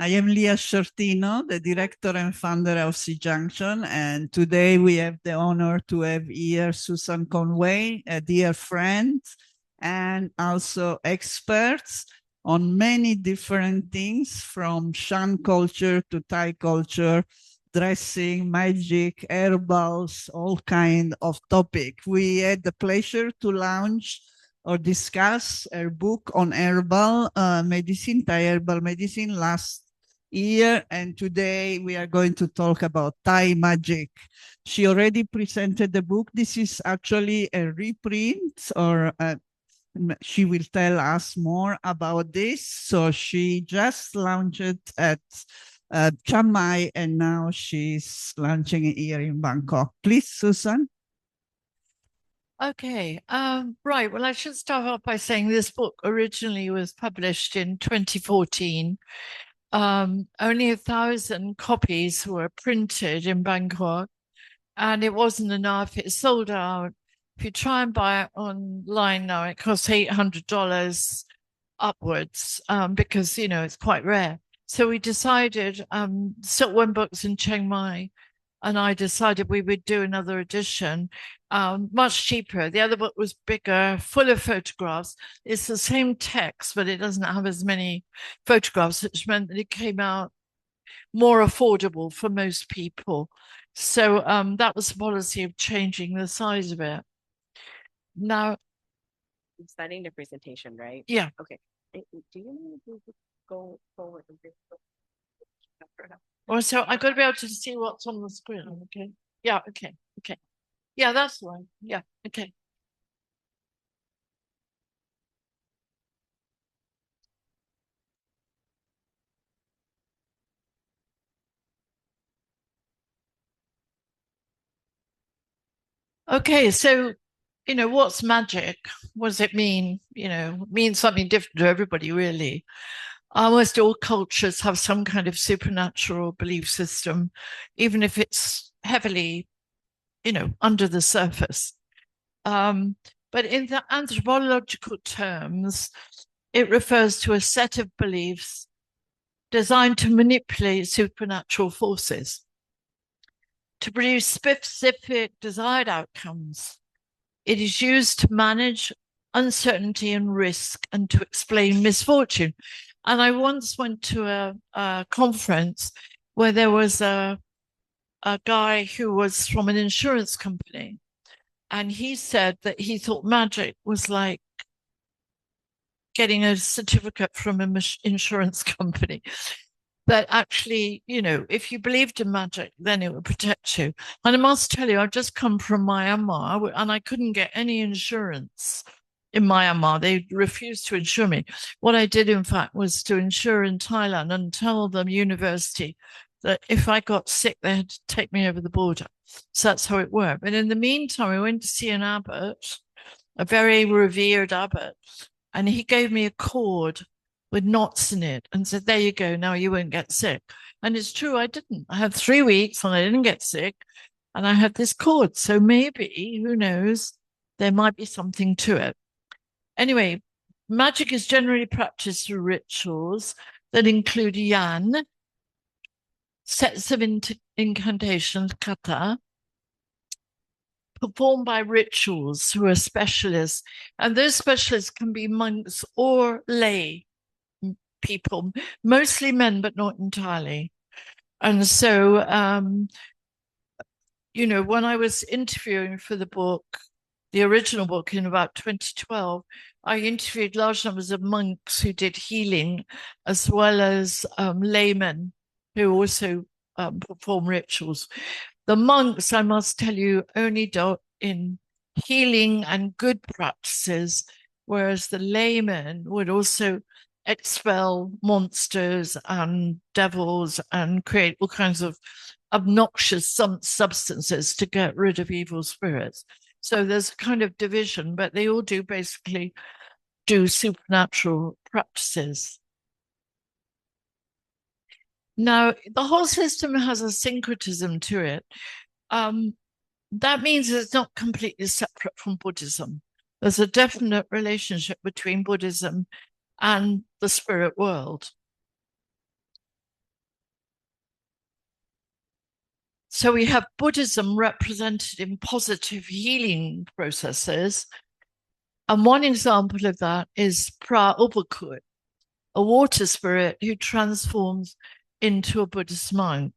I am Lia Shortino, the director and founder of SEA Junction, and today we have the honor to have here Susan Conway, a dear friend, and also experts on many different things, from Shan culture to Thai culture, dressing, magic, herbals, all kind of topic. We had the pleasure to launch or discuss her book on herbal medicine, Thai herbal medicine, last year, and today we are going to talk about Tai Magic. She already presented the book. This is actually a reprint, or she will tell us more about this. So she just launched it at Chiang Mai, and now she's launching it here in Bangkok. Please, Susan. Okay, right. Well, I should start off by saying this book originally was published in 2014. Only 1,000 copies were printed in Bangkok, and it wasn't enough. It sold out. If you try and buy it online now, it costs $800 upwards, because, it's quite rare. So we decided, Silkworm Books in Chiang Mai and I decided we would do another edition, much cheaper. The other book was bigger, full of photographs. It's the same text, but it doesn't have as many photographs, which meant that it came out more affordable for most people. So that was the policy of changing the size of it. Now, starting the presentation, right? Yeah. Okay. Do you need to go forward a bit? Well, so I've got to be able to see what's on the screen. Okay. Yeah. Okay. Okay. Yeah, that's the one. Yeah. Okay. Okay. So, what's magic? What does it mean? It means something different to everybody, really. Almost all cultures have some kind of supernatural belief system, even if it's heavily, under the surface. But in the anthropological terms, it refers to a set of beliefs designed to manipulate supernatural forces to produce specific desired outcomes. It is used to manage uncertainty and risk and to explain misfortune. And I once went to a conference where there was a guy who was from an insurance company, and he said that he thought magic was like getting a certificate from an insurance company. That actually, if you believed in magic, then it would protect you. And I must tell you, I've just come from Myanmar, and I couldn't get any insurance in Myanmar. They refused to insure me. What I did, in fact, was to insure in Thailand and tell the university that if I got sick, they had to take me over the border. So that's how it worked. But in the meantime, I went to see an abbot, a very revered abbot, and he gave me a cord with knots in it and said, there you go, now you won't get sick. And it's true, I didn't. I had 3 weeks and I didn't get sick, and I had this cord. So maybe, who knows, there might be something to it. Anyway, magic is generally practiced through rituals that include yan, sets of incantations, kata, performed by rituals who are specialists. And those specialists can be monks or lay people, mostly men, but not entirely. And so, when I was interviewing for the book, the original book in about 2012, I interviewed large numbers of monks who did healing, as well as laymen who also perform rituals. The monks, I must tell you, only dealt in healing and good practices, whereas the laymen would also expel monsters and devils and create all kinds of obnoxious substances to get rid of evil spirits. So there's a kind of division, but they all basically do supernatural practices. Now, the whole system has a syncretism to it. That means it's not completely separate from Buddhism. There's a definite relationship between Buddhism and the spirit world. So we have Buddhism represented in positive healing processes. And one example of that is Pra Upakut, a water spirit who transforms into a Buddhist monk.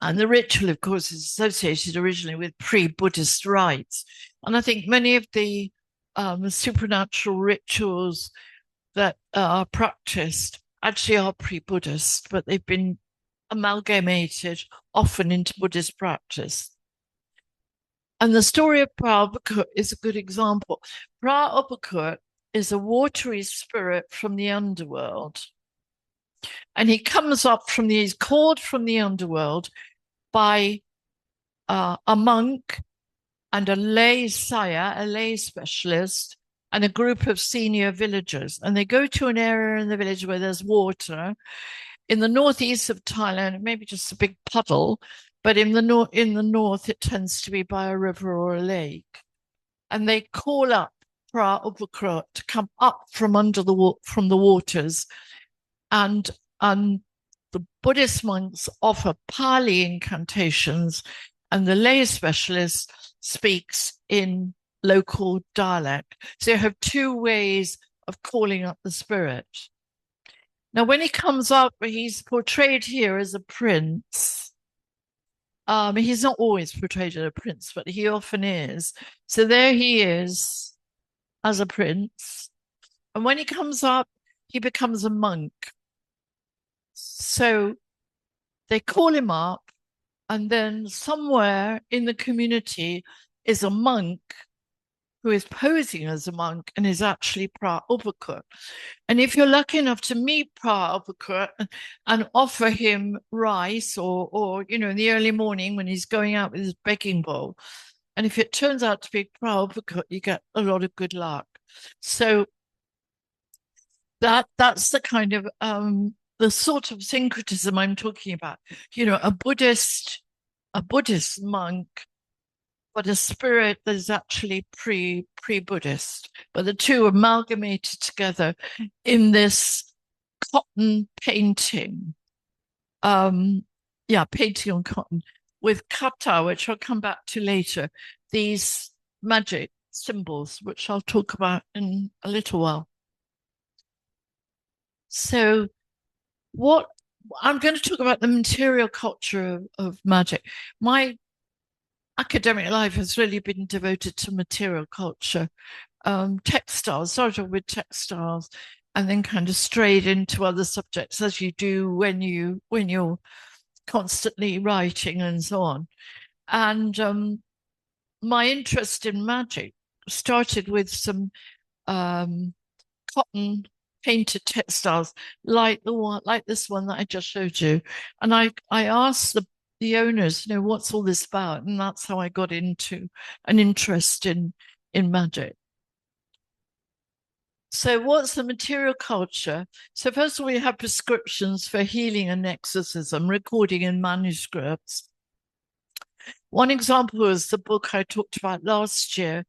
And the ritual, of course, is associated originally with pre-Buddhist rites. And I think many of the supernatural rituals that are practiced actually are pre-Buddhist, but they've been amalgamated often into Buddhist practice. And the story of Pra Upakut is a good example. Pra Upakut is a watery spirit from the underworld. And he comes up from he's called from the underworld by a monk and a lay saya, a lay specialist, and a group of senior villagers. And they go to an area in the village where there's water. In the northeast of Thailand, maybe just a big puddle, but in the north, it tends to be by a river or a lake. And they call up Pra Upakut to come up from under the waters, and the Buddhist monks offer Pali incantations, and the lay specialist speaks in local dialect. So you have two ways of calling up the spirit. Now, when he comes up, he's portrayed here as a prince. He's not always portrayed as a prince, but he often is. So there he is as a prince. And when he comes up, he becomes a monk. So they call him up, and then somewhere in the community is a monk who is posing as a monk and is actually Pra Upakut. And if you're lucky enough to meet Pra Upakut and offer him rice or in the early morning when he's going out with his begging bowl, and if it turns out to be Pra Upakut, you get a lot of good luck. So that's the kind of the sort of syncretism I'm talking about. A Buddhist monk, but a spirit that is actually pre-Buddhist. But the two amalgamated together in this cotton painting. Painting on cotton with kata, which I'll come back to later. These magic symbols, which I'll talk about in a little while. So what I'm going to talk about the material culture of magic. My academic life has really been devoted to material culture. Textiles, started with textiles, and then kind of strayed into other subjects, as you do when you're constantly writing and so on. And my interest in magic started with some cotton painted textiles like this one that I just showed you. And I asked the owners, what's all this about? And that's how I got into an interest in magic. So what's the material culture? So first of all, we have prescriptions for healing and exorcism, recording in manuscripts. One example was the book I talked about last year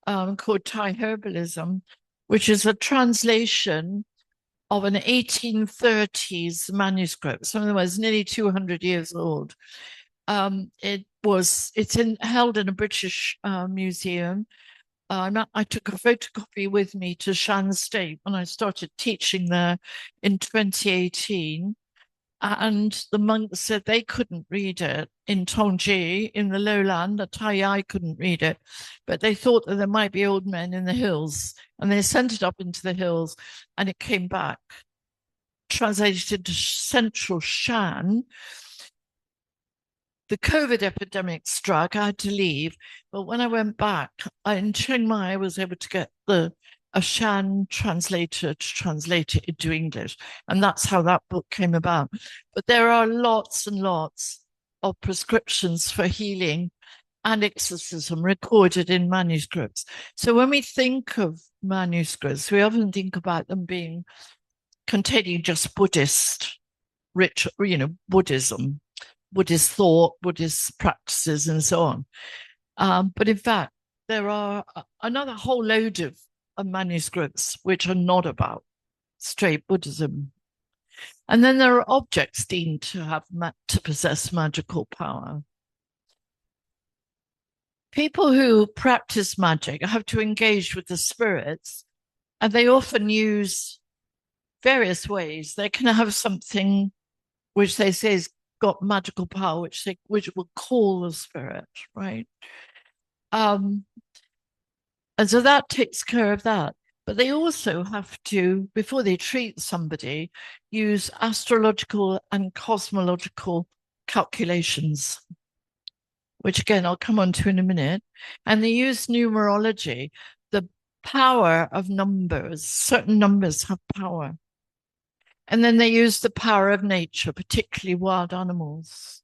called Thai Herbalism, which is a translation of an 1830s manuscript. So in other words, nearly 200 years old. It's held in a British museum. I took a photocopy with me to Shan State when I started teaching there in 2018. And the monks said they couldn't read it in Tongji, in the lowland. The Tai couldn't read it, but they thought that there might be old men in the hills, and they sent it up into the hills, and it came back translated into central Shan. The COVID epidemic struck. I had to leave, but when I went back in Chiang Mai, I was able to get a Shan translator to translate it into English. And that's how that book came about. But there are lots and lots of prescriptions for healing and exorcism recorded in manuscripts. So when we think of manuscripts, we often think about them being containing just Buddhist ritual, Buddhism, Buddhist thought, Buddhist practices, and so on. But in fact, there are another whole load of manuscripts which are not about straight Buddhism. And then there are objects deemed to possess magical power. People who practice magic have to engage with the spirits, and they often use various ways. They can have something which they say has got magical power, which will call the spirit, right? And so that takes care of that. But they also have to, before they treat somebody, use astrological and cosmological calculations, which again, I'll come on to in a minute. And they use numerology, the power of numbers. Certain numbers have power. And then they use the power of nature, particularly wild animals.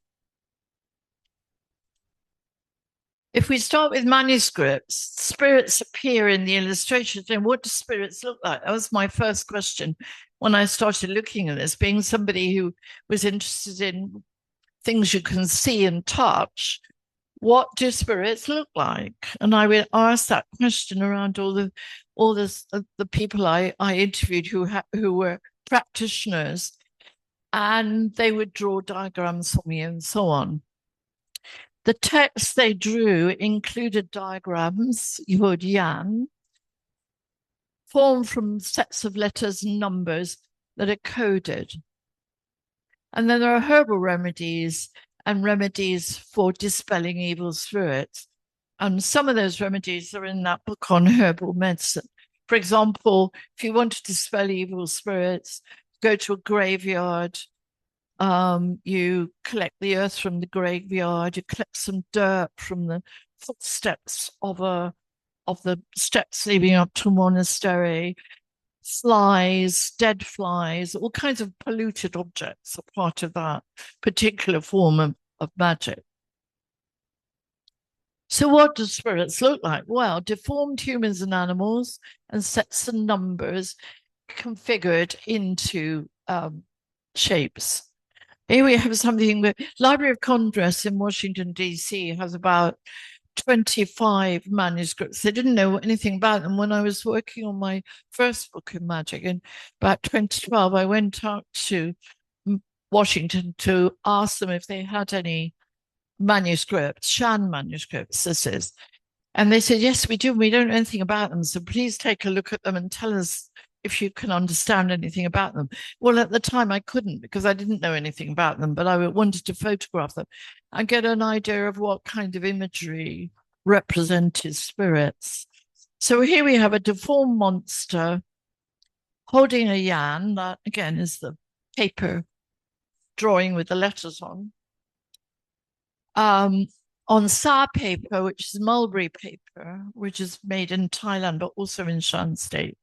If we start with manuscripts, spirits appear in the illustrations. And what do spirits look like? That was my first question when I started looking at this, being somebody who was interested in things you can see and touch. What do spirits look like? And I would ask that question around all the people I interviewed who were practitioners, and they would draw diagrams for me and so on. The text they drew included diagrams, Yod Yan, formed from sets of letters and numbers that are coded. And then there are herbal remedies and remedies for dispelling evil spirits. And some of those remedies are in that book on herbal medicine. For example, if you want to dispel evil spirits, go to a graveyard, you collect the earth from the graveyard, you collect some dirt from the footsteps of the steps leading up to a monastery, flies, dead flies, all kinds of polluted objects are part of that particular form of magic. So what do spirits look like? Well, deformed humans and animals and sets and numbers configured into shapes. Here we have something that Library of Congress in Washington, D.C. has about 25 manuscripts. They didn't know anything about them. When I was working on my first book in magic in about 2012, I went out to Washington to ask them if they had any manuscripts, Shan manuscripts, this is. And they said, yes, we do. We don't know anything about them. So please take a look at them and tell us if you can understand anything about them. Well, at the time I couldn't because I didn't know anything about them, but I wanted to photograph them and get an idea of what kind of imagery represented spirits. So here we have a deformed monster holding a yan. That again is the paper drawing with the letters on sa paper, which is mulberry paper, which is made in Thailand, but also in Shan State.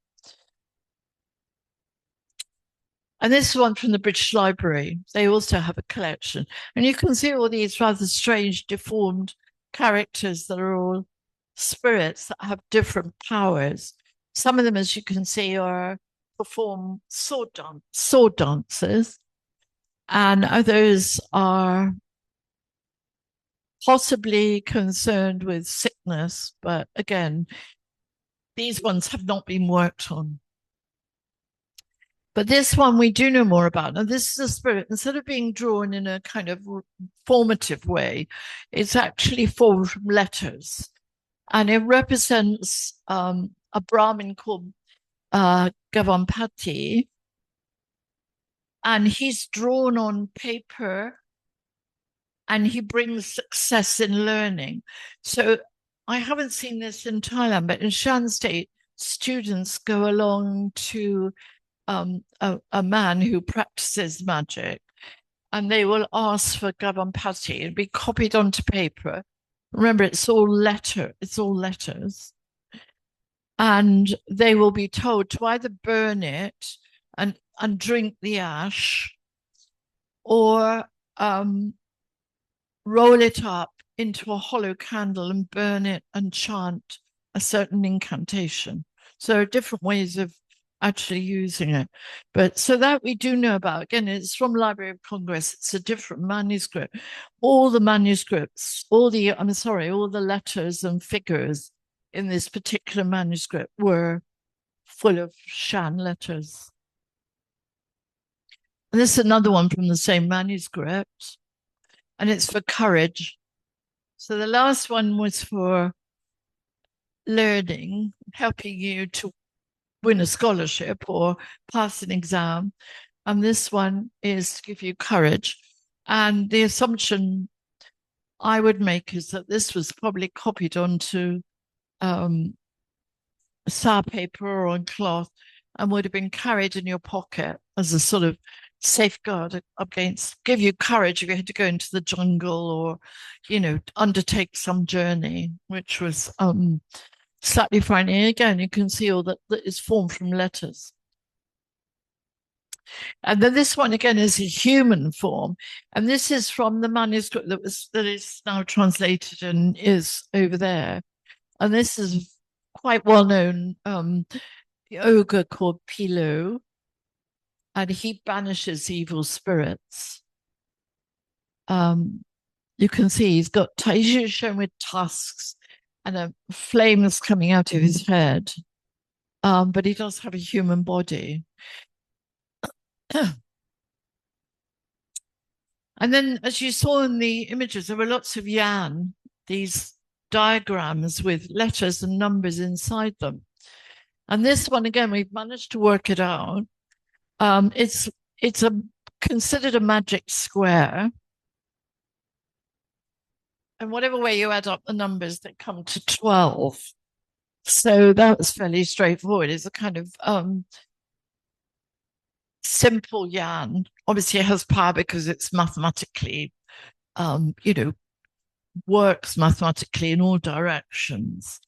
And this is one from the British Library. They also have a collection. And you can see all these rather strange, deformed characters that are all spirits that have different powers. Some of them, as you can see, perform sword dances. And others are possibly concerned with sickness. But again, these ones have not been worked on. But this one we do know more about. Now, this is a spirit, instead of being drawn in a kind of formative way, it's actually formed from letters. And it represents a Brahmin called Gavampati. And he's drawn on paper and he brings success in learning. So I haven't seen this in Thailand, but in Shan State, students go along to a man who practices magic, and they will ask for Gavampati. It'll be copied onto paper. Remember, it's all letters. And they will be told to either burn it and drink the ash, or roll it up into a hollow candle and burn it and chant a certain incantation. So there are different ways of actually using it. But so that we do know about. Again, it's from Library of Congress. It's a different manuscript. All the manuscripts, all the letters and figures in this particular manuscript were full of Shan letters. And this is another one from the same manuscript, and it's for courage. So the last one was for learning, helping you to win a scholarship or pass an exam. And this one is to give you courage. And the assumption I would make is that this was probably copied onto sour paper or on cloth and would have been carried in your pocket as a sort of safeguard against, give you courage if you had to go into the jungle or, you know, undertake some journey, which was slightly frightening. Again, you can see all that is formed from letters. And then this one again is a human form, and this is from the manuscript that is now translated and is over there. And this is quite well known ogre called Pilo, and he banishes evil spirits. You can see he's usually shown with tusks and flames coming out of his head, but he does have a human body. And then, as you saw in the images, there were lots of yan, these diagrams with letters and numbers inside them. And this one, again, we've managed to work it out. It's considered a magic square. And whatever way you add up the numbers, they come to 12. So that was fairly straightforward. It's a kind of simple yan. Obviously, it has power because it's mathematically, works mathematically in all directions.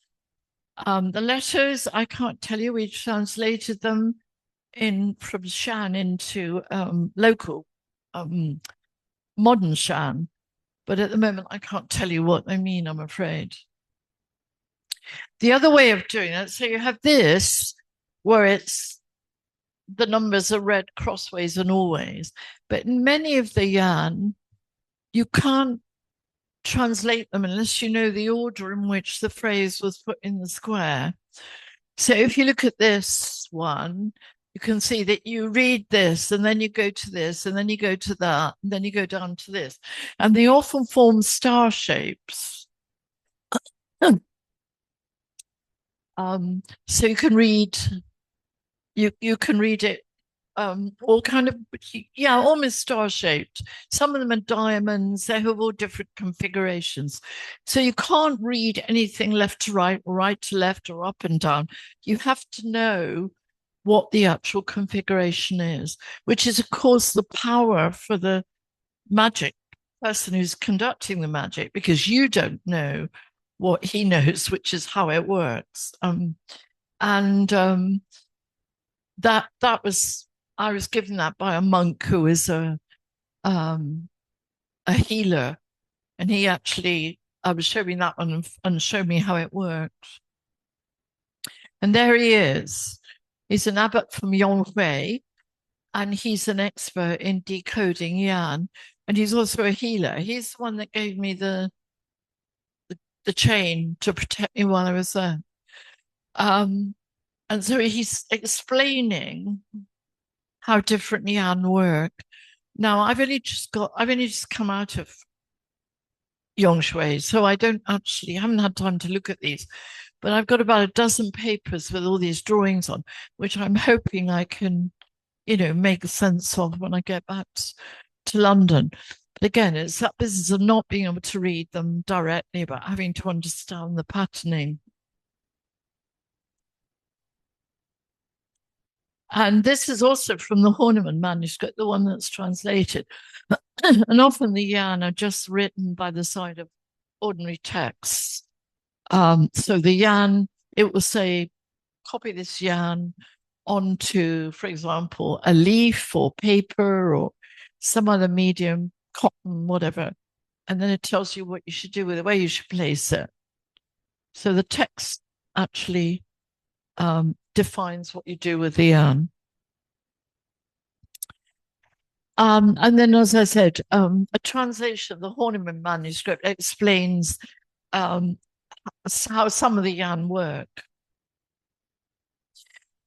The letters, I can't tell you. We translated them from Shan into local, modern Shan. But at the moment, I can't tell you what they mean, I'm afraid. The other way of doing it, so you have this, where the numbers are read crossways and always. But in many of the yan, you can't translate them unless you know the order in which the phrase was put in the square. So if you look at this one, you can see that you read this, and then you go to this, and then you go to that, and then you go down to this. And they often form star shapes. So you can read, you can read it all kind of, almost star-shaped. Some of them are diamonds. They have all different configurations. So you can't read anything left to right or right to left or up and down. You have to know what the actual configuration is, which is, of course, the power for the magic person who's conducting the magic, because you don't know what he knows, which is how it works. That was, I was given that by a monk who is a healer, and he actually was showing me that one and showed me how it worked. And there he is. He's an abbot from Yonghui, and he's an expert in decoding yan, and he's also a healer. He's the one that gave me the chain to protect me while I was there. And so he's explaining how different yan work. Now, I've only just come out of Yongshui, so I haven't had time to look at these, but I've got about a dozen papers with all these drawings on, which I'm hoping I can, make sense of when I get back to London. But again, it's that business of not being able to read them directly, but having to understand the patterning. And this is also from the Horniman manuscript, the one that's translated. And often the yan are just written by the side of ordinary texts. So the yan, it will say, copy this yan onto, for example, a leaf or paper or some other medium, cotton, whatever. And then it tells you what you should do with it, where you should place it. So the text actually defines what you do with the yan. And then, as I said, a translation of the Horniman manuscript explains how some of the yan work.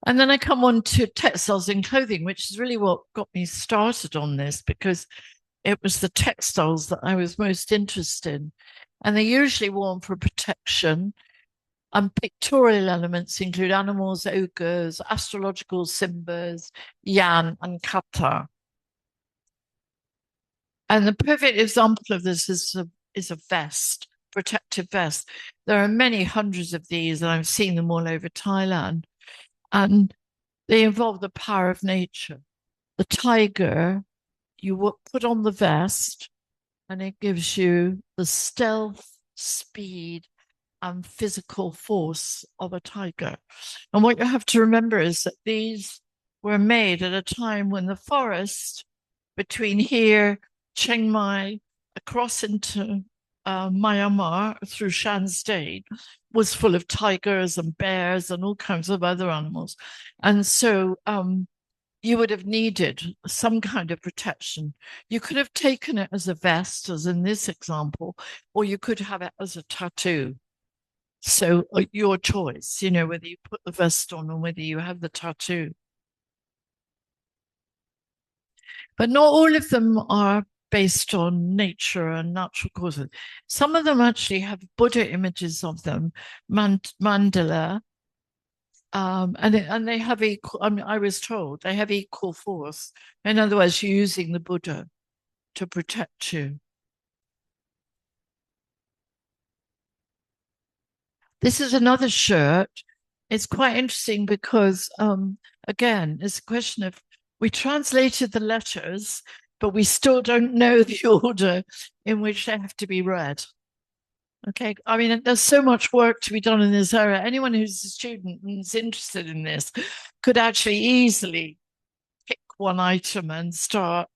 And then I come on to textiles and clothing, which is really what got me started on this, because it was the textiles that I was most interested in. And they're usually worn for protection. And pictorial elements include animals, ogres, astrological symbols, yan, and kata. And the perfect example of this is a vest, protective vest. There are many hundreds of these, and I've seen them all over Thailand. And they involve the power of nature. The tiger, you put on the vest, and it gives you the stealth, speed, and physical force of a tiger. And what you have to remember is that these were made at a time when the forest between here, Chiang Mai, across into Myanmar through Shan State was full of tigers and bears and all kinds of other animals. And so you would have needed some kind of protection. You could have taken it as a vest, as in this example, or you could have it as a tattoo. So your choice, whether you put the vest on or whether you have the tattoo. But not all of them are based on nature and natural causes. Some of them actually have Buddha images of them, mandala, and they have equal, I was told, they have equal force. In other words, you're using the Buddha to protect you. This is another shirt. It's quite interesting because, again, it's a question of, we translated the letters, but we still don't know the order in which they have to be read. Okay, I mean, there's so much work to be done in this area. Anyone who's a student and is interested in this could actually easily pick one item and start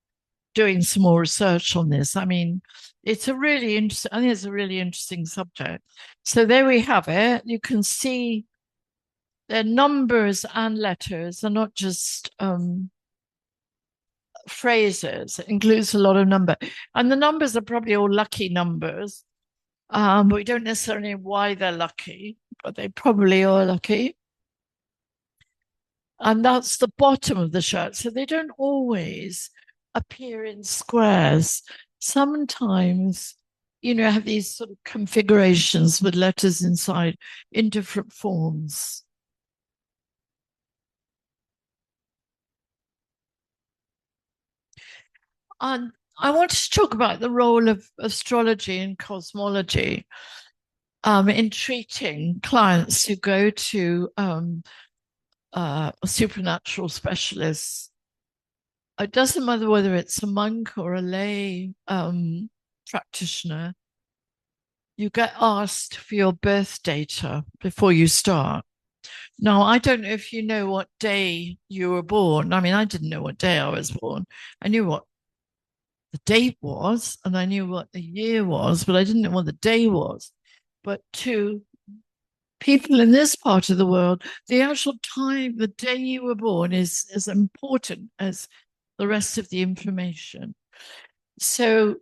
doing some more research on this. I mean, it's a really interesting, I think it's a really interesting subject. So there we have it. You can see their numbers and letters are not just phrases. It includes a lot of number. And the numbers are probably all lucky numbers. But we don't necessarily know why they're lucky, but they probably are lucky. And that's the bottom of the shirt. So they don't always appear in squares. Sometimes, have these sort of configurations with letters inside in different forms. And I wanted to talk about the role of astrology and cosmology in treating clients who go to supernatural specialists. It doesn't matter whether it's a monk or a lay practitioner. You get asked for your birth data before you start. Now, I don't know if you know what day you were born. I mean, I didn't know what day I was born. I knew what the date was, and I knew what the year was, but I didn't know what the day was. But to people in this part of the world, the actual time, the day you were born is as important as the rest of the information. So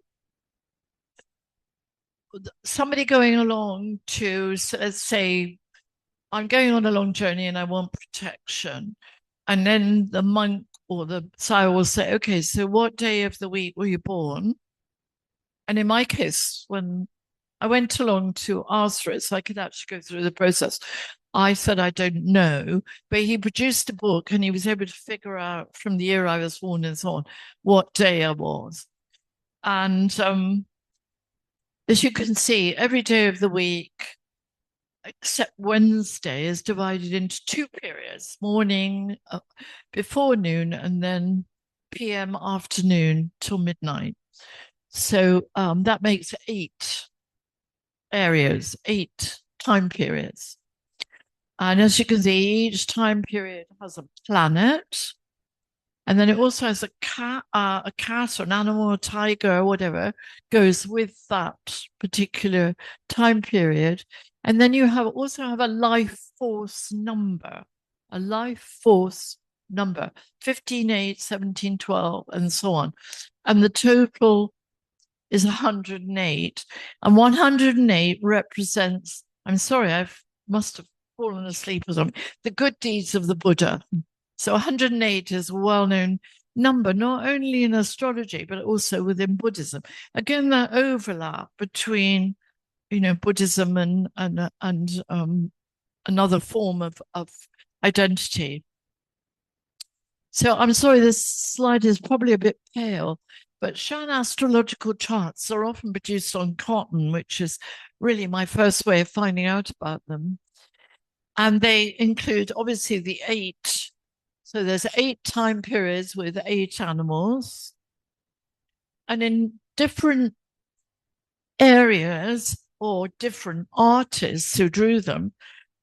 somebody going along to, let's say, I'm going on a long journey and I want protection. And then the monk or the sire will say, okay, so what day of the week were you born? And in my case, when I went along to ask for it, so I could actually go through the process, I said, I don't know, but he produced a book and he was able to figure out from the year I was born and so on, what day I was. And as you can see, every day of the week, except Wednesday, is divided into two periods, morning, before noon, and then PM afternoon till midnight. So that makes 8 areas, 8 time periods. And as you can see, each time period has a planet. And then it also has a cat or an animal, a tiger, or whatever, goes with that particular time period. And then you also have a life force number, 15, 8, 17, 12, and so on. And the total is 108. And 108 represents, I'm sorry, I must have fallen asleep or something. The good deeds of the Buddha. So 108 is a well-known number, not only in astrology, but also within Buddhism. Again, that overlap between, Buddhism and another form of identity. So I'm sorry, this slide is probably a bit pale, but Shan astrological charts are often produced on cotton, which is really my first way of finding out about them. And they include obviously the 8. So there's 8 time periods with 8 animals. And in different areas or different artists who drew them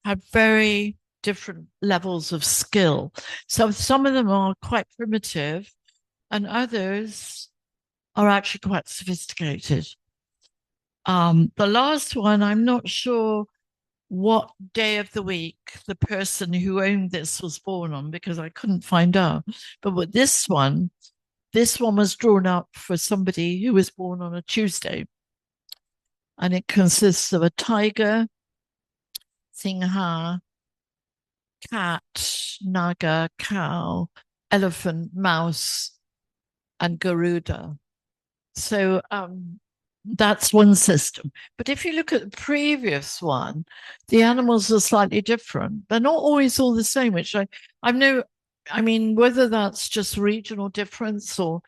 had very different levels of skill. So some of them are quite primitive and others are actually quite sophisticated. The last one, I'm not sure what day of the week the person who owned this was born on because I couldn't find out. But with this one was drawn up for somebody who was born on a Tuesday. And it consists of a tiger, singha, cat, naga, cow, elephant, mouse, and Garuda. So that's one system. But if you look at the previous one, the animals are slightly different. They're not always all the same, which I mean, whether that's just regional difference or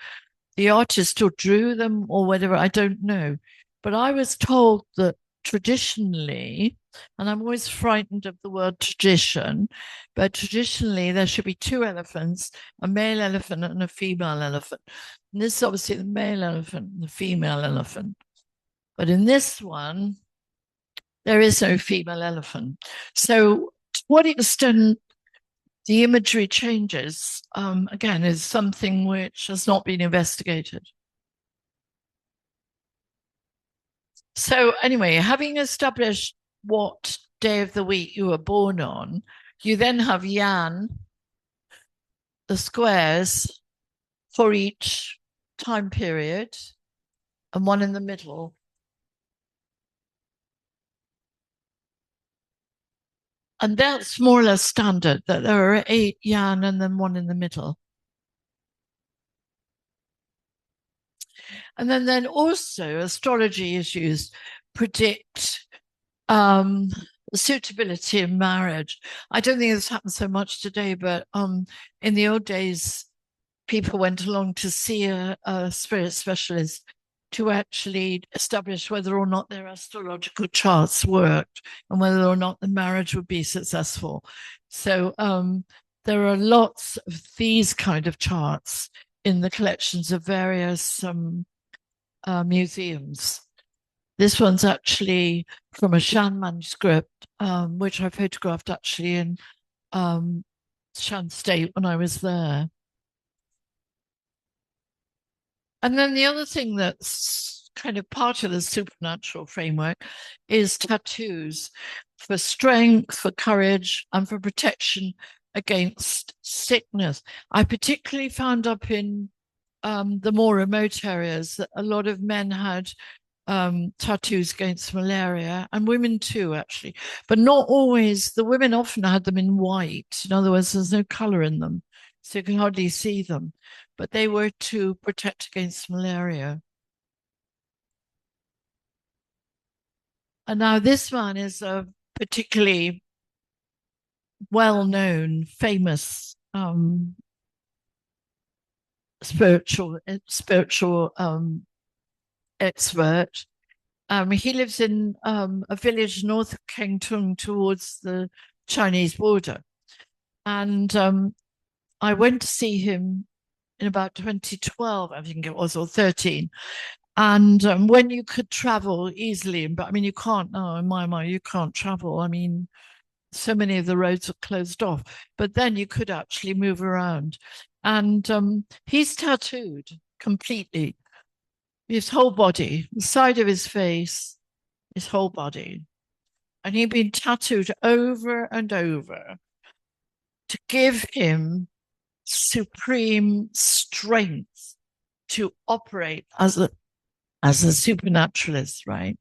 the artist who drew them or whatever, I don't know. But I was told that traditionally, and I'm always frightened of the word tradition, but traditionally there should be 2 elephants, a male elephant and a female elephant. And this is obviously the male elephant and the female elephant. But in this one, there is no female elephant. So to what extent the imagery changes, again, is something which has not been investigated. So anyway, having established what day of the week you were born on, you then have yan, the squares for each time period, and one in the middle. And that's more or less standard, that there are 8 yan and then one in the middle. And then also astrology issues predict suitability in marriage. I don't think this happens so much today, but in the old days, people went along to see a spirit specialist to actually establish whether or not their astrological charts worked and whether or not the marriage would be successful. So there are lots of these kind of charts in the collections of various museums. This one's actually from a Shan manuscript, which I photographed actually in Shan State when I was there. And then the other thing that's kind of part of the supernatural framework is tattoos for strength, for courage, and for protection against sickness. I particularly found up in the more remote areas that a lot of men had tattoos against malaria, and women too, actually, but not always. The women often had them in white. In other words, there's no color in them, so you can hardly see them, but they were to protect against malaria. And now this one is a particularly well-known, famous spiritual expert. He lives in a village north of Kengtung towards the Chinese border. And I went to see him in about 2012, I think it was, or 13. And when you could travel easily, but I mean, you can't now in Myanmar, you can't travel. I mean, so many of the roads are closed off, but then you could actually move around. And he's tattooed completely. His whole body, the side of his face, his whole body. And he'd been tattooed over and over to give him supreme strength to operate as a supernaturalist, right?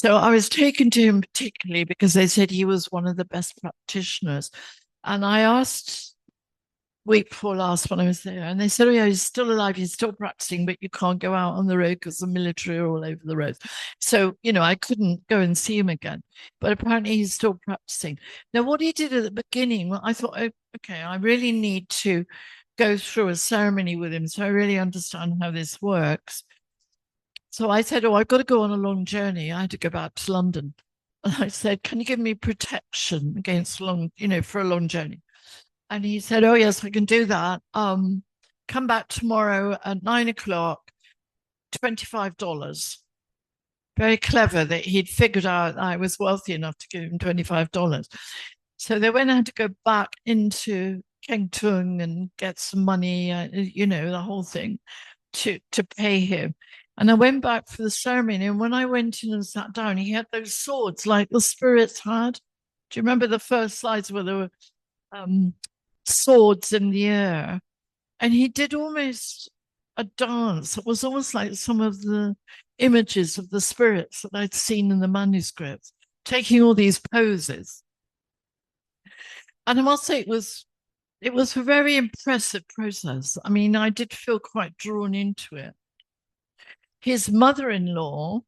So I was taken to him particularly because they said he was one of the best practitioners. And I asked week before last when I was there, and they said, oh yeah, he's still alive, he's still practicing, but you can't go out on the road because the military are all over the roads. So, I couldn't go and see him again, but apparently he's still practicing. Now, what he did at the beginning, well, I thought, oh, okay, I really need to go through a ceremony with him so I really understand how this works. So I said, oh, I've got to go on a long journey. I had to go back to London. And I said, can you give me protection against for a long journey? And he said, oh, yes, I can do that. Come back tomorrow at 9:00, $25. Very clever that he'd figured out I was wealthy enough to give him $25. So they went had to go back into Kengtung and get some money, the whole thing to pay him. And I went back for the ceremony. And when I went in and sat down, he had those swords like the spirits had. Do you remember the first slides where there were swords in the air? And he did almost a dance. It was almost like some of the images of the spirits that I'd seen in the manuscripts, taking all these poses. And I must say it was a very impressive process. I mean, I did feel quite drawn into it. His mother-in-law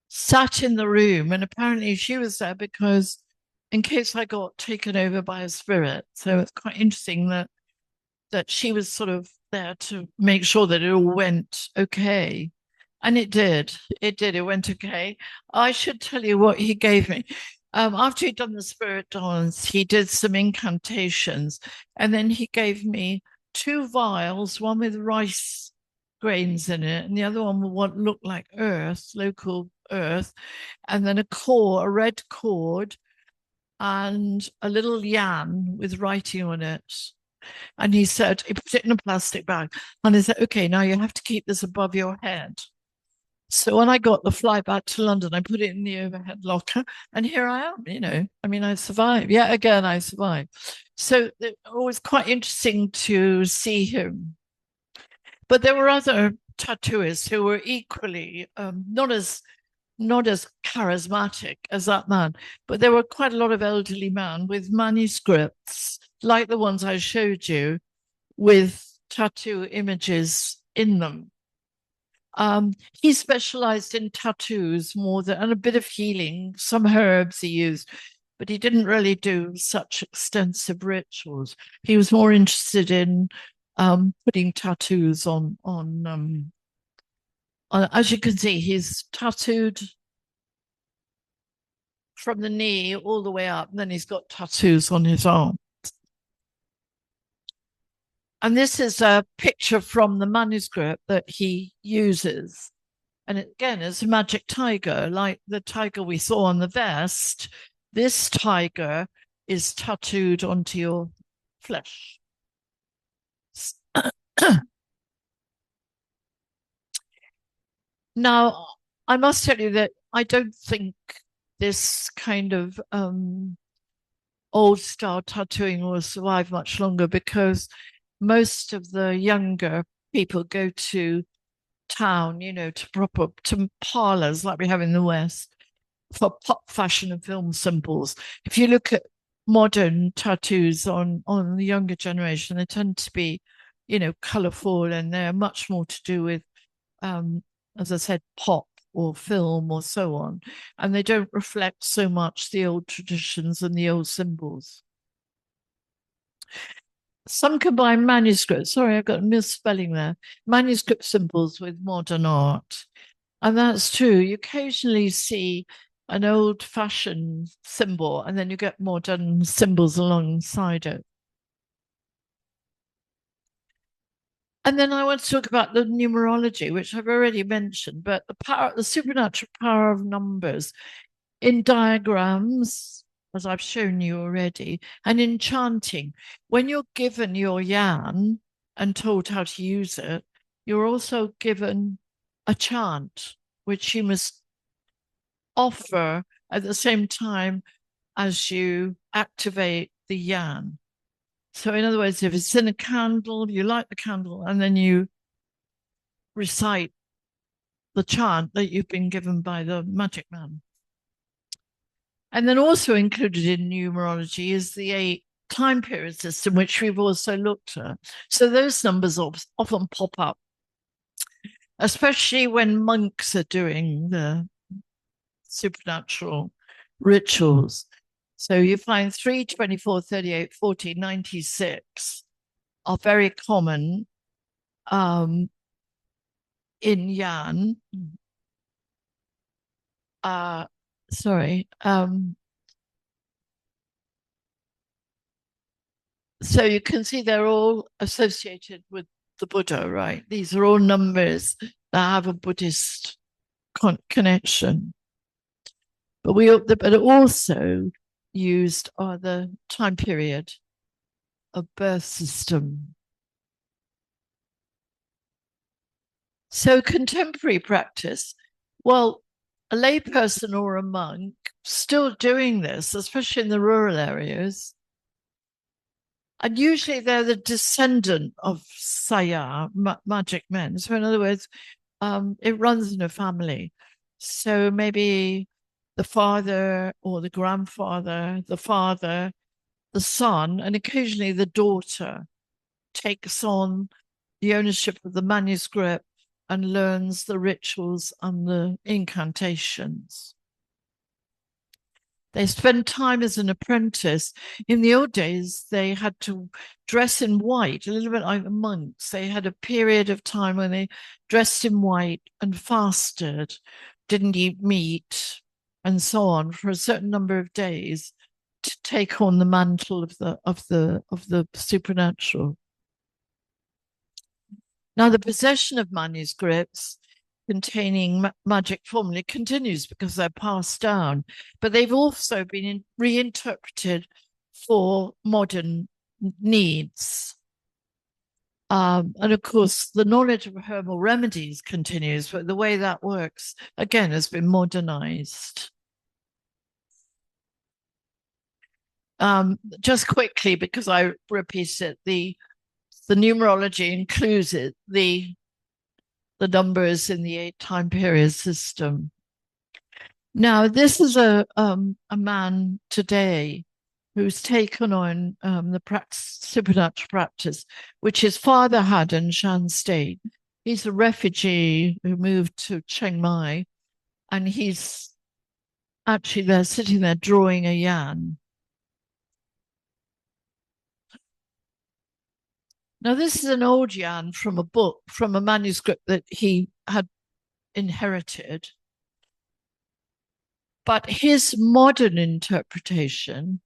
sat in the room, and apparently she was there because in case I got taken over by a spirit. So it's quite interesting that she was sort of there to make sure that it all went okay. And it did. It went okay. I should tell you what he gave me. After he'd done the spirit dance, he did some incantations, and then he gave me 2 vials, one with rice grains in it, and the other one with what looked like earth, local earth, and then a red cord, and a little yan with writing on it. And he said, he put it in a plastic bag, and he said, okay, now you have to keep this above your head. So when I got the flight back to London, I put it in the overhead locker, and here I am, I survived. Yeah, again, I survived. So it was quite interesting to see him. But there were other tattooists who were equally not as charismatic as that man, but there were quite a lot of elderly men with manuscripts like the ones I showed you with tattoo images in them. He specialized in tattoos more than, and a bit of healing, some herbs he used, but he didn't really do such extensive rituals. He was more interested in putting tattoos on, as you can see, he's tattooed from the knee all the way up, and then he's got tattoos on his arm. And this is a picture from the manuscript that he uses. And again, it's a magic tiger, like the tiger we saw on the vest. This tiger is tattooed onto your flesh. Now, I must tell you that I don't think this kind of old style tattooing will survive much longer, because most of the younger people go to town, to parlors like we have in the West for pop fashion and film symbols. If you look at modern tattoos on the younger generation, they tend to be, colorful, and they're much more to do with, as I said, pop or film or so on. And they don't reflect so much the old traditions and the old symbols. Some combine manuscripts. Sorry, I've got a misspelling there. Manuscript symbols with modern art. And that's true. You occasionally see an old-fashioned symbol, and then you get modern symbols alongside it. And then I want to talk about the numerology, which I've already mentioned, but the supernatural power of numbers in diagrams, as I've shown you already, and in chanting. When you're given your yan and told how to use it, you're also given a chant, which you must offer at the same time as you activate the yan. So in other words, if it's in a candle, you light the candle and then you recite the chant that you've been given by the magic man. And then also included in numerology is the 8 time period system, which we've also looked at. So those numbers often pop up, especially when monks are doing the supernatural rituals. So you find 3, 24, 38, 40, 96 are very common in Yan. So you can see they're all associated with the Buddha, right? These are all numbers that have a Buddhist connection. But also used are the time period of birth system. So contemporary practice, well, a layperson or a monk still doing this, especially in the rural areas. And usually they're the descendant of Saya, magic men. So in other words, it runs in a family. So maybe the father or the grandfather, the father, the son, and occasionally the daughter takes on the ownership of the manuscript and learns the rituals and the incantations. They spend time as an apprentice. In the old days, they had to dress in white, a little bit like the monks. They had a period of time when they dressed in white and fasted, didn't eat meat, and so on for a certain number of days to take on the mantle of the supernatural. Now, the possession of manuscripts containing magic formula continues because they're passed down, but they've also been reinterpreted for modern needs. And of course, the knowledge of herbal remedies continues, but the way that works, again, has been modernized. Just quickly, because I repeat it, the numerology includes the numbers in the 8 time period system. Now, this is a man today who's taken on the supernatural practice, which his father had in Shan State. He's a refugee who moved to Chiang Mai, and he's actually there sitting there drawing a yan. Now, this is an old yan from a book, from a manuscript that he had inherited. But his modern interpretation,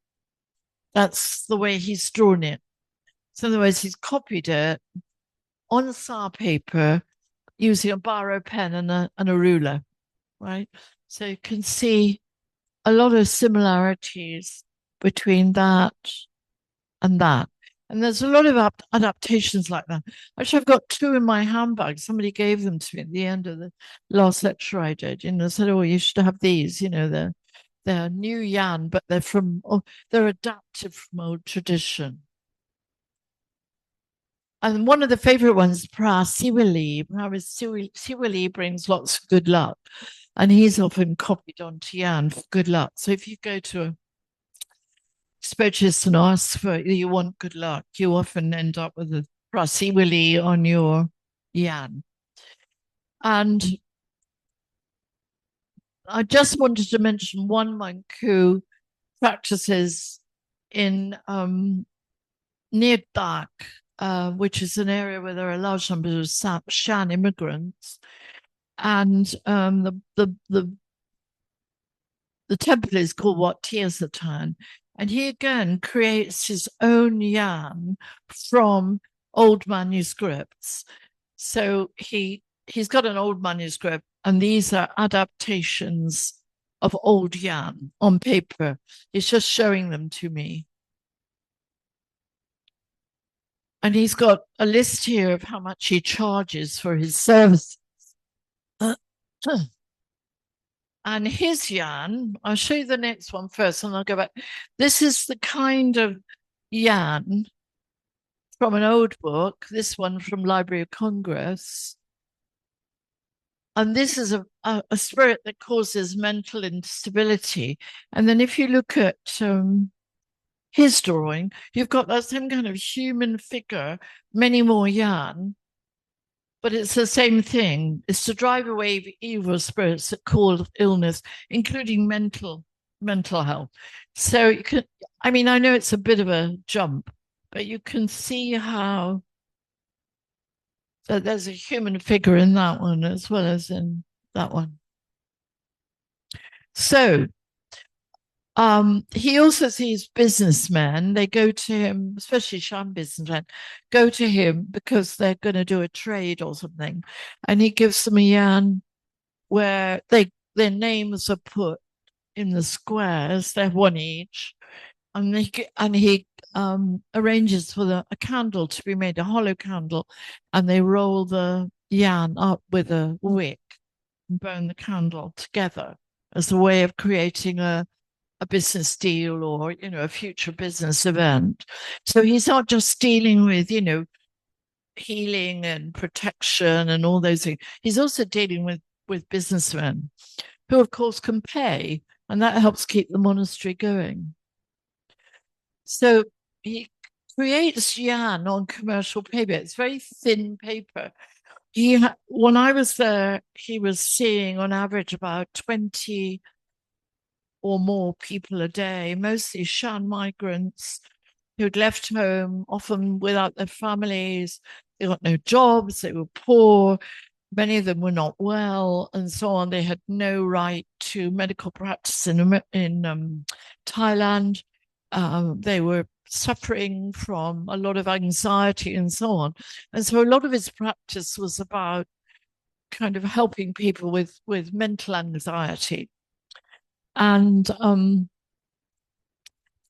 that's the way he's drawn it. So in other words, he's copied it on SAR paper using a biro pen and a ruler, right? So you can see a lot of similarities between that and that. And there's a lot of adaptations like that. Actually, I've got 2 in my handbag. Somebody gave them to me at the end of the last lecture I did. Said, "Oh, you should have these. They're new yan, but they're adapted from old tradition." And one of the favorite ones, Pra Siwali. Siwali brings lots of good luck, and he's often copied onto yan for good luck. So if you go to a specialist and ask for you want good luck, you often end up with a Pra Siwali on your yan. And I just wanted to mention one monk who practices in near Dak, which is an area where there are large numbers of Shan immigrants, and the temple is called Wat Tia Satan, and he again creates his own yan from old manuscripts. So he's got an old manuscript, and these are adaptations of old yan on paper. He's just showing them to me. And he's got a list here of how much he charges for his services. And his yan, I'll show you the next one first, and I'll go back. This is the kind of yan from an old book, this one from Library of Congress. And this is a spirit that causes mental instability. And then if you look at his drawing, you've got that same kind of human figure, many more yan, but it's the same thing. It's to drive away evil spirits that cause illness, including mental health. So you can, I mean, I know it's a bit of a jump, but you can see how there's a human figure in that one as well as in that one. So he also sees businessmen. They go to him, especially Shan businessmen, go to him because they're going to do a trade or something. And he gives them a yan where their names are put in the squares. They're one each. And he arranges for a candle to be made, a hollow candle. And they roll the yan up with a wick and burn the candle together as a way of creating a business deal or, a future business event. So he's not just dealing with, healing and protection and all those things. He's also dealing with businessmen who, of course, can pay, and that helps keep the monastery going. So he creates yan on commercial paper. It's very thin paper. When I was there, he was seeing on average about 20 or more people a day, mostly Shan migrants who'd left home, often without their families. They got no jobs, they were poor, many of them were not well, and so on. They had no right to medical practice in Thailand. They were suffering from a lot of anxiety and so on. And so a lot of his practice was about kind of helping people with mental anxiety. And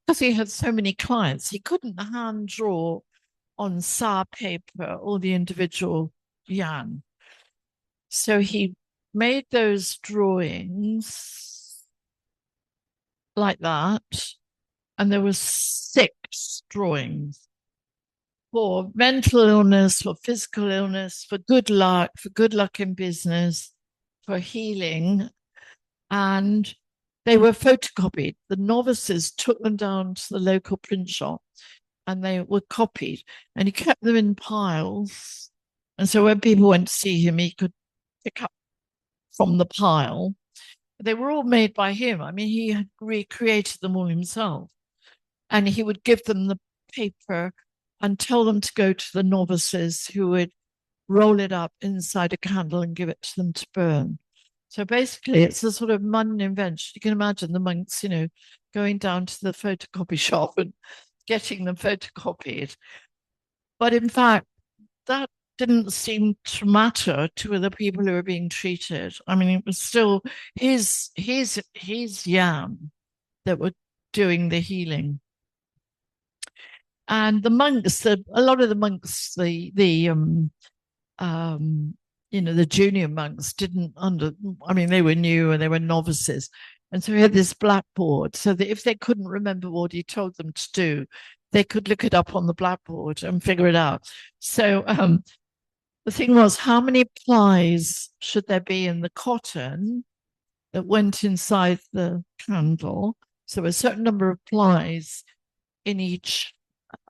because he had so many clients, he couldn't hand draw on sa paper all the individual yan. So he made those drawings like that. And there were 6 drawings for mental illness, for physical illness, for good luck in business, for healing. And they were photocopied. The novices took them down to the local print shop and they were copied. And he kept them in piles. And so when people went to see him, he could pick up from the pile. They were all made by him. I mean, he had recreated them all himself. And he would give them the paper and tell them to go to the novices who would roll it up inside a candle and give it to them to burn. So basically, it's a sort of modern invention. You can imagine the monks, going down to the photocopy shop and getting them photocopied. But in fact, that didn't seem to matter to the people who were being treated. I mean, it was still his yan that were doing the healing. And the monks, a lot of the monks, the junior monks they were new and they were novices. And so he had this blackboard so that if they couldn't remember what he told them to do, they could look it up on the blackboard and figure it out. So the thing was, how many plies should there be in the cotton that went inside the candle? So a certain number of plies in each,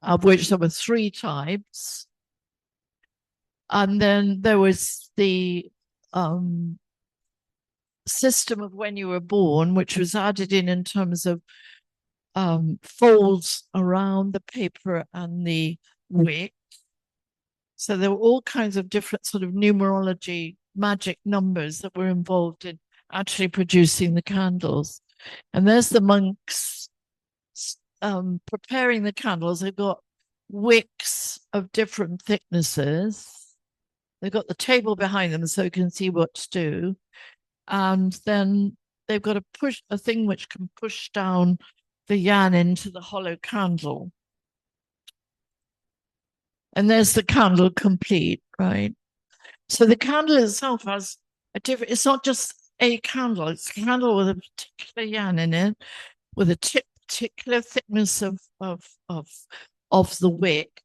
of which there were 3 types. And then there was the system of when you were born, which was added in terms of folds around the paper and the wick. So there were all kinds of different sort of numerology, magic numbers that were involved in actually producing the candles. And there's the monks preparing the candles. They've got wicks of different thicknesses. They've got the table behind them so you can see what to do. And then they've got a thing which can push down the yan into the hollow candle. And there's the candle complete, right? So the candle itself has it's not just a candle, it's a candle with a particular yan in it, with a particular thickness of the wick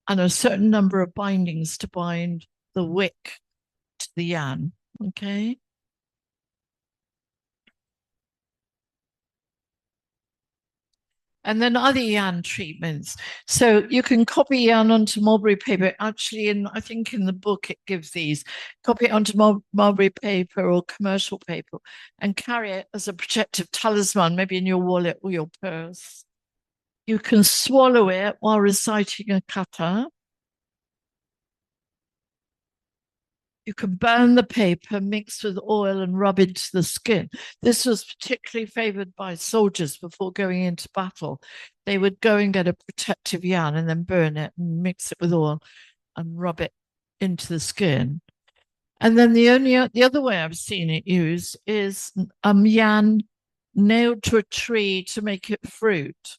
and a certain number of bindings to bind the wick to the yan. Okay. And then other yarn treatments. So you can copy yarn onto mulberry paper. Actually, I think in the book it gives these. Copy it onto mulberry paper or commercial paper and carry it as a protective talisman, maybe in your wallet or your purse. You can swallow it while reciting a kata. You can burn the paper, mix with oil and rub into the skin. This was particularly favored by soldiers before going into battle. They would go and get a protective yarn and then burn it and mix it with oil and rub it into the skin. And then the other way I've seen it used is yarn nailed to a tree to make it fruit.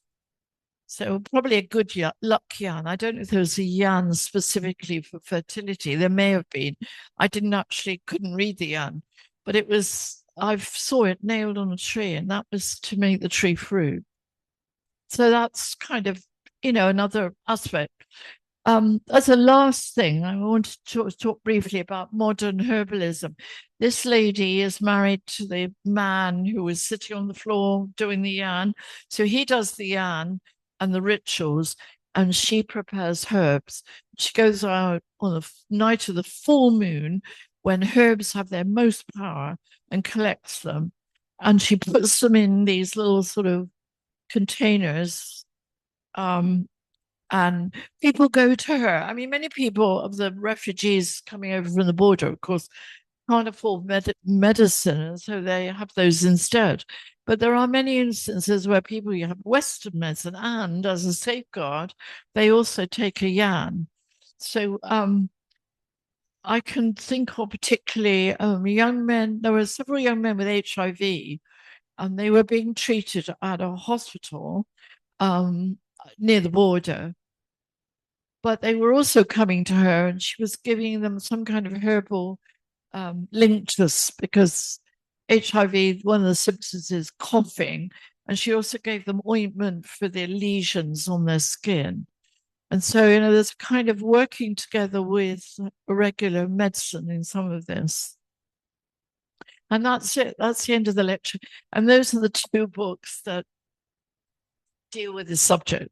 So probably a good luck yarn. I don't know if there was a yarn specifically for fertility. There may have been. I couldn't read the yarn, but I saw it nailed on a tree, and that was to make the tree fruit. So that's kind of, another aspect. As a last thing, I wanted to talk briefly about modern herbalism. This lady is married to the man who was sitting on the floor doing the yarn. So he does the yarn and the rituals, and she prepares herbs. She goes out on the night of the full moon when herbs have their most power and collects them. And she puts them in these little sort of containers. And people go to her. I mean, many people of the refugees coming over from the border, of course, can't afford medicine, and so they have those instead. But there are many instances where people have Western medicine, and as a safeguard, they also take a yarn. So I can think of particularly young men. There were several young men with HIV, and they were being treated at a hospital near the border. But they were also coming to her, and she was giving them some kind of herbal linked to this, because HIV, one of the symptoms is coughing, and she also gave them ointment for their lesions on their skin. And so, there's kind of working together with regular medicine in some of this. And that's it. That's the end of the lecture. And those are the two books that deal with this subject.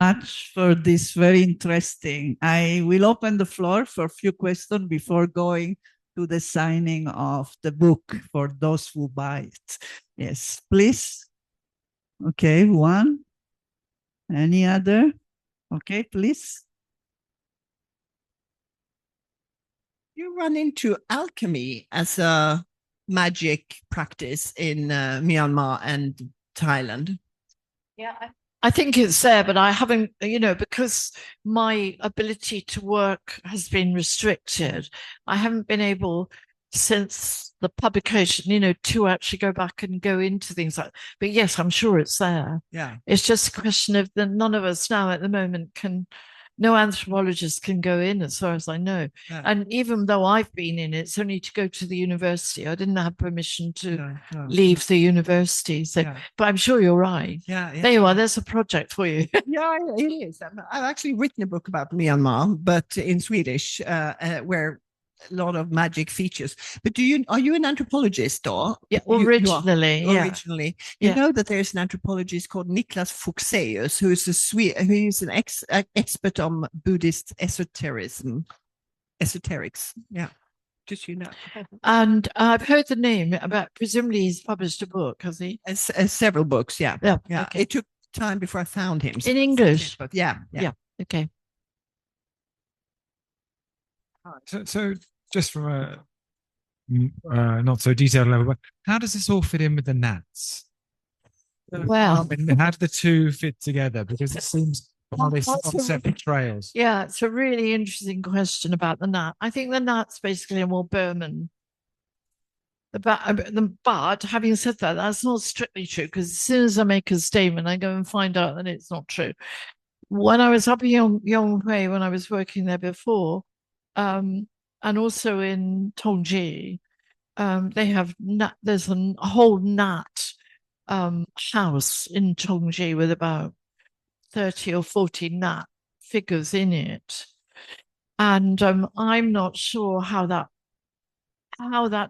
Much for this very interesting. I will open the floor for a few questions before going to the signing of the book for those who buy it. Yes, please. Okay, one. Any other? Okay, please. You run into alchemy as a magic practice in Myanmar and Thailand. Yeah, I think it's there, but I haven't, because my ability to work has been restricted. I haven't been able, since the publication, to actually go back and go into things like. But yes, I'm sure it's there. Yeah, it's just a question of none of us now at the moment can. No anthropologist can go in, as far as I know. Yeah. And even though I've been in, it's only to go to the university. I didn't have permission to leave the university. So, but I'm sure you're right. Yeah, there you are. There's a project for you. Yeah, it is. I've actually written a book about Myanmar, but in Swedish, where a lot of magic features. But are you an anthropologist, or? Yeah, originally. Originally. You know that there's an anthropologist called Niklas Fuxeus, who's an expert on Buddhist esoterics. Yeah. Just And I've heard the name, presumably he's published a book, has he? Several books, yeah. Okay. It took time before I found him. In English? Yeah. Okay. So just from a not so detailed level, but how does this all fit in with the gnats? Well, how do the two fit together? Because it seems they sit on separate trails. Yeah, it's a really interesting question about the gnat. I think the gnat's basically a more Burman. But having said that, that's not strictly true, because as soon as I make a statement, I go and find out that it's not true. When I was up in Yonghui, when I was working there before, and also in Tongji, they have there's a whole gnat house in Tongji with about 30 or 40 nat figures in it. And I'm not sure how that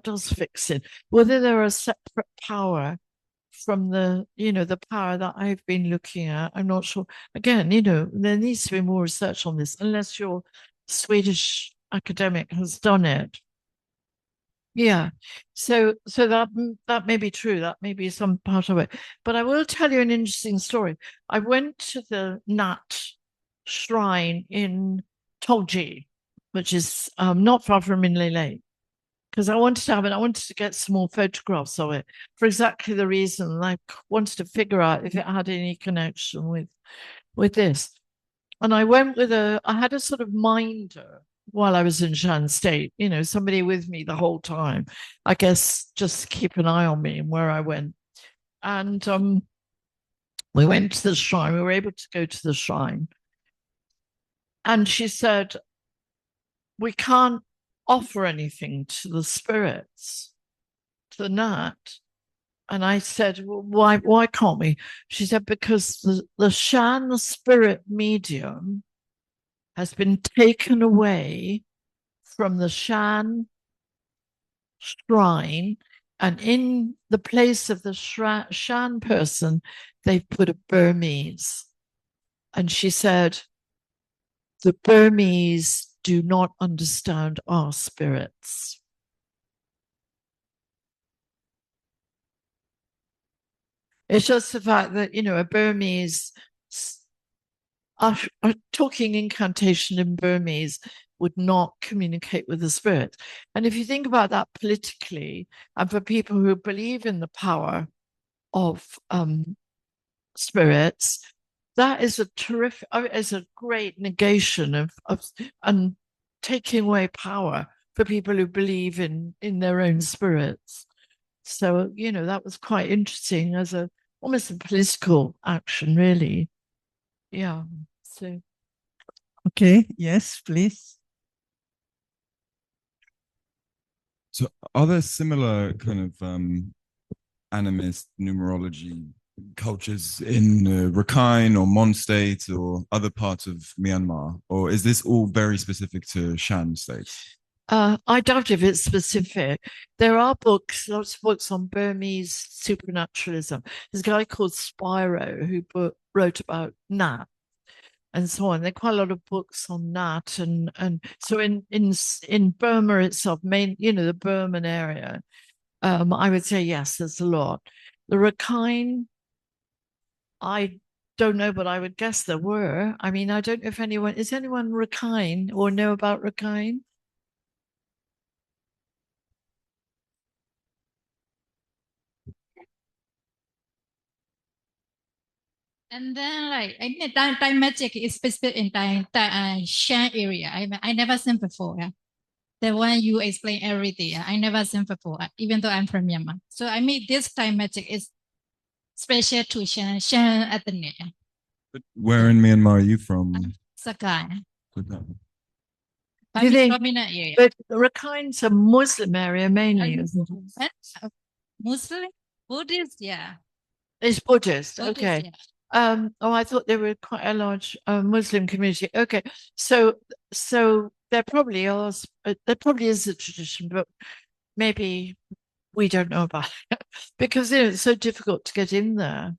does fix it. Whether they're a separate power from the, the power that I've been looking at, I'm not sure. Again, there needs to be more research on this, unless your Swedish academic has done it. Yeah, so that may be true. That may be some part of it. But I will tell you an interesting story. I went to the Nat shrine in Tolji, which is not far from Inle Lake, because I wanted to get some more photographs of it for exactly the reason I wanted to figure out if it had any connection with this. And I went I had a sort of minder while I was in Shan State, somebody with me the whole time, I guess, just to keep an eye on me and where I went. And we went to the shrine. We were able to go to the shrine. And she said, we can't offer anything to the spirits, to the Nat. And I said, well, why can't we? She said, because the Shan spirit medium has been taken away from the Shan shrine, and in the place of the Shan person, they've put a Burmese. And she said, the Burmese do not understand our spirits. It's just the fact that, a Burmese are talking incantation in Burmese would not communicate with the spirit. And if you think about that politically, and for people who believe in the power of spirits, that is a great negation of and taking away power for people who believe in their own spirits. So, that was quite interesting as almost a political action, really. Yeah. So. Okay. Yes, please. So are there similar kind of animist numerology cultures in Rakhine or Mon State or other parts of Myanmar? Or is this all very specific to Shan states? I doubt if it's specific. There are lots of books on Burmese supernaturalism. There's a guy called Spiro who wrote about Nat and so on. There are quite a lot of books on Nat, and so in Burma itself, the Burman area, I would say yes, there's a lot. The Rakhine, I don't know, but I would guess there were. I mean, I don't know if anyone Rakhine or know about Rakhine. And then, like, I mean, Tai Magic is specific in Shan area. I never seen before. Yeah. The one you explain everything, I never seen before, even though I'm from Myanmar. So I mean, this Tai Magic is special to Shan ethnic. But where in Myanmar are you from? Sakai. Do they- dominant area. But Rakhine's a Muslim area mainly, isn't it? Muslim, Buddhist, yeah. It's Buddhist. Buddhist, Okay. yeah. I thought there were quite a large Muslim community. Okay, so there probably is a tradition, but maybe we don't know about it because it's so difficult to get in there.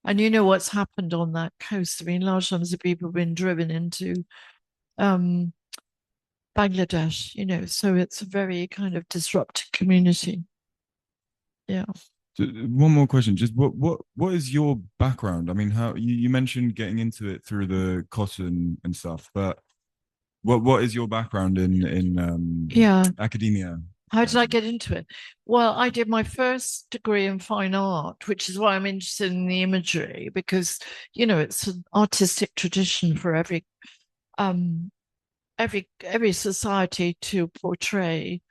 And you know what's happened on that coast. I mean, large numbers of people have been driven into Bangladesh, so it's a very kind of disrupted community. Yeah. So one more question, just what is your background? I mean, how you mentioned getting into it through the cotton and stuff, but what is your background in academia? How did I get into it? Well, I did my first degree in fine art, which is why I'm interested in the imagery, because it's an artistic tradition for every society to portray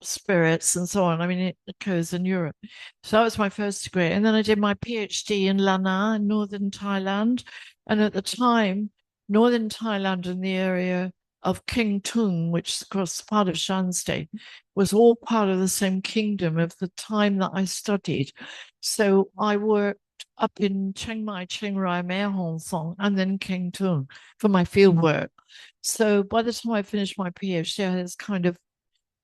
spirits and so on. I mean, it occurs in Europe. So that was my first degree. And then I did my PhD in Lanna in northern Thailand. And at the time, northern Thailand in the area of King Tung, which is across part of Shan State, was all part of the same kingdom of the time that I studied. So I worked up in Chiang Mai, Chiang Rai, Mae Hong Son, and then King Tung for my field work. So by the time I finished my PhD, I had this kind of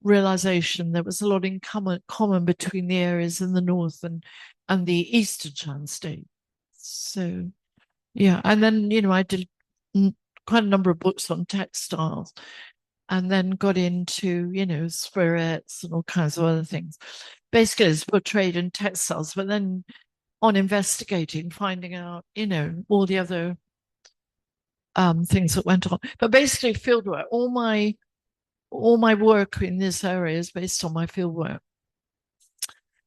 realization there was a lot in common between the areas in the north and the eastern Shan State. So yeah, and then I did quite a number of books on textiles, and then got into spirits and all kinds of other things. Basically, it's for trade in textiles, but then on investigating, finding out all the other things that went on. But basically, fieldwork. All my work in this area is based on my fieldwork.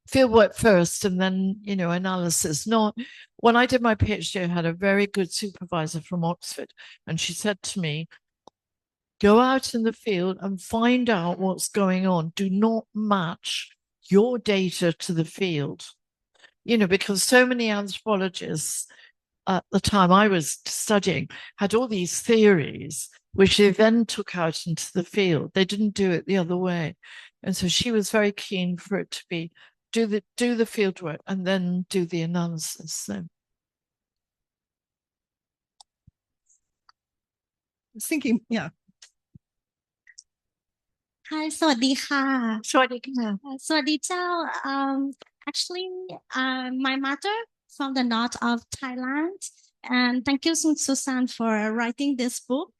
Fieldwork first, and then analysis. Not when I did my PhD, I had a very good supervisor from Oxford, and she said to me, "Go out in the field and find out what's going on. Do not match your data to the field." Because so many anthropologists at the time I was studying had all these theories, which they then took out into the field. They didn't do it the other way. And so she was very keen for it to be do the field work and then do the analysis. So I was thinking, yeah. Hi, สวัสดีค่ะ สวัสดีค่ะ สวัสดีเจ้า actually my mother from the north of Thailand, and thank you Susan for writing this book.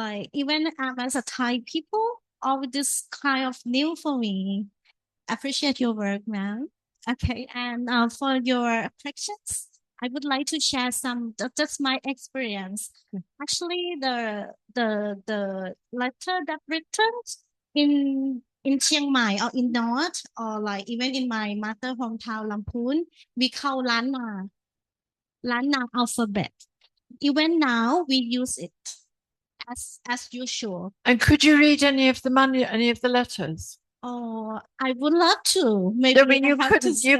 Like even as a Thai people, all this kind of new for me. Appreciate your work, ma'am. Okay, and for your questions, I would like to share some just my experience. Actually, the letter that written in Chiang Mai or in North, or like even in my mother hometown Lamphun, we call Lanna alphabet. Even now we use it as usual. And could you read any of the letters? Oh, I would love to. Maybe I mean, you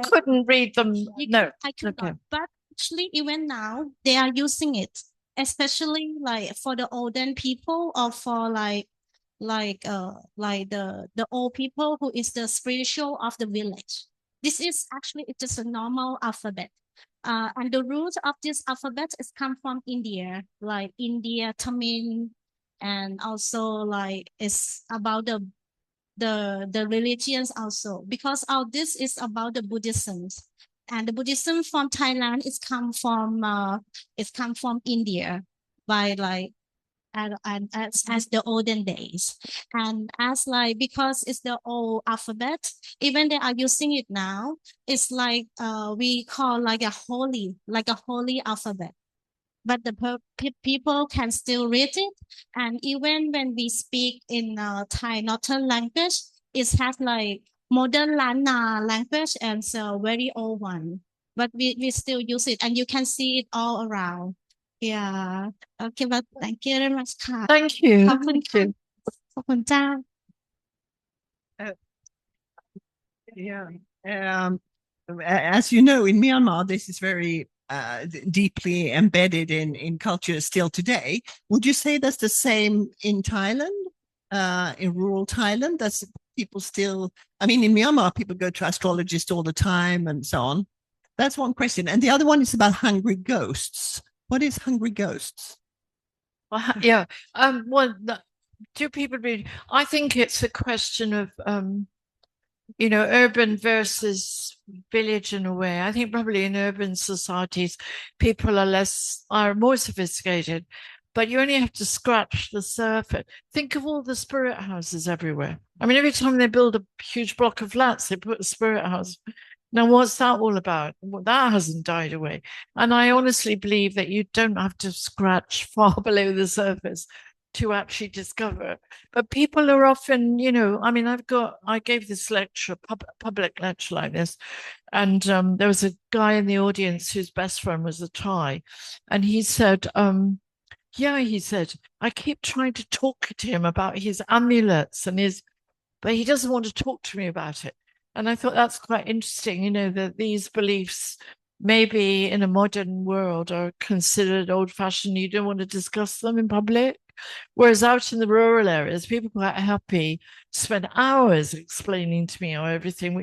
couldn't read them. No, I could okay. not. But actually, even now, they are using it, especially like for the older people or for like the old people who is the spiritual of the village. This is actually it is a normal alphabet. And the root of this alphabet is come from India, like India, Tamil, and also like it's about the religions also, because all this is about the Buddhism, and the Buddhism from Thailand is come from India by like and as the olden days, and as like because it's the old alphabet, even they are using it now. It's like we call like a holy alphabet, but the people can still read it. And even when we speak in Thai northern language, it has like modern Lanna language and so very old one, but we still use it, and you can see it all around. Yeah. Okay, but thank you very much. Thank you. ขอบคุณค่ะ ขอบคุณเจ้า Yeah. As you know, in Myanmar, this is very deeply embedded in culture still today. Would you say that's the same in Thailand, in rural Thailand? That's people still, I mean, in Myanmar, people go to astrologists all the time and so on. That's one question. And the other one is about hungry ghosts. What is hungry ghosts? Yeah. Do people read? I think it's a question of, urban versus village in a way. I think probably in urban societies, people are more sophisticated, but you only have to scratch the surface. Think of all the spirit houses everywhere. I mean, every time they build a huge block of flats, they put a spirit house. Now, what's that all about? Well, that hasn't died away. And I honestly believe that you don't have to scratch far below the surface to actually discover. But people are often, I mean, I gave this lecture, public lecture like this, and there was a guy in the audience whose best friend was a Thai. And he said, he said, I keep trying to talk to him about his amulets but he doesn't want to talk to me about it. And I thought that's quite interesting, that these beliefs maybe in a modern world are considered old-fashioned. You don't want to discuss them in public. Whereas out in the rural areas, people are quite happy to spend hours explaining to me or everything.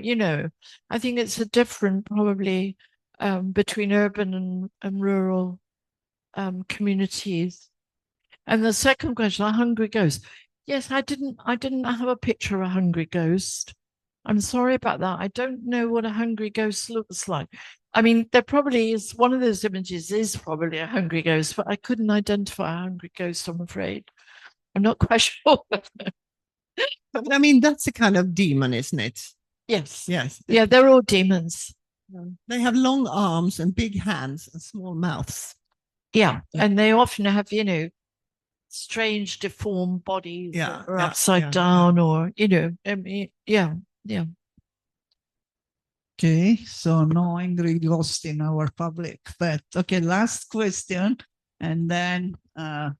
I think it's a different probably between urban and rural communities. And the second question, a hungry ghost. Yes, I didn't have a picture of a hungry ghost. I'm sorry about that. I don't know what a hungry ghost looks like. I mean, there probably is, one of those images is probably a hungry ghost, but I couldn't identify a hungry ghost, I'm afraid. I'm not quite sure. But I mean, that's a kind of demon, isn't it? Yes. Yes. Yeah, they're all demons. They have long arms and big hands and small mouths. Yeah. And they often have, you know, strange deformed bodies or upside down or, you know, I mean, yeah. Okay, so no angry ghost in our public. But okay, last question, and then the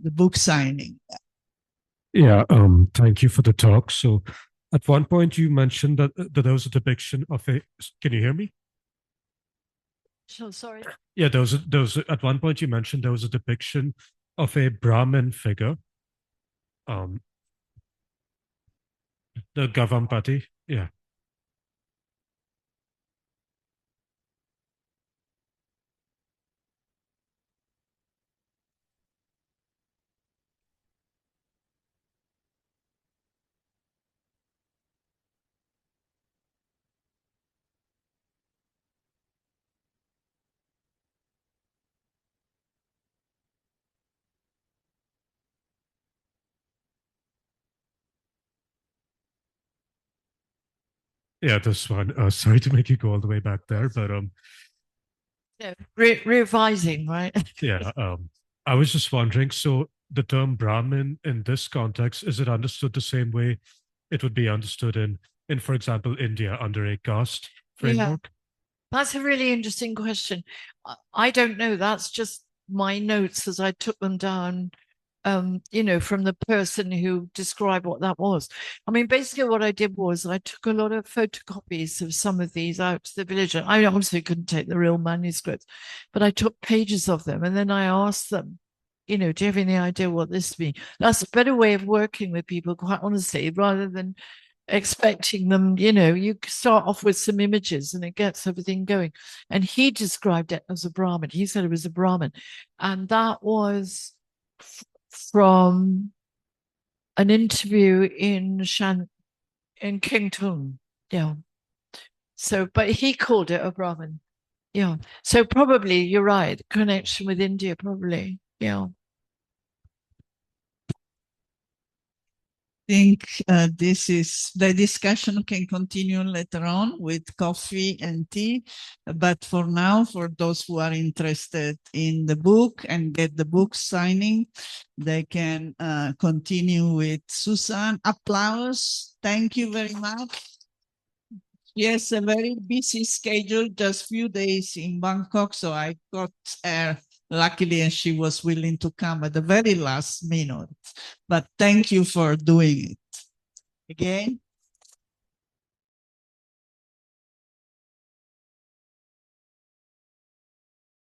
book signing. Yeah, thank you for the talk. So at one point you mentioned that, there was a depiction of a, can you hear me? So sorry. Yeah, there was at one point you mentioned there was a depiction of a Brahmin figure. The Gavampati, yeah. Yeah, this one. Sorry to make you go all the way back there, but Yeah, revising, right? yeah, I was just wondering. So the term Brahmin in this context, is it understood the same way it would be understood in, for example, India under a caste framework? Yeah. That's a really interesting question. I don't know. That's just my notes as I took them down. You know, from the person who described what that was. I mean, basically what I did was I took a lot of photocopies of some of these out to the village. I obviously couldn't take the real manuscripts, but I took pages of them and then I asked them, you know, do you have any idea what this means? That's a better way of working with people, quite honestly, rather than expecting them, you know, you start off with some images and it gets everything going. And he described it as a Brahmin. He said it was a Brahmin. And that was from an interview in Kington. Yeah. So, but he called it a Brahmin. Yeah. So probably you're right. Connection with India, probably. Yeah. I think this is the discussion can continue later on with coffee and tea. But for now, for those who are interested in the book and get the book signing, they can continue with Susan. Applause. Thank you very much. Yes, a very busy schedule, just few days in Bangkok. So I got her luckily, and she was willing to come at the very last minute. But thank you for doing it. Again,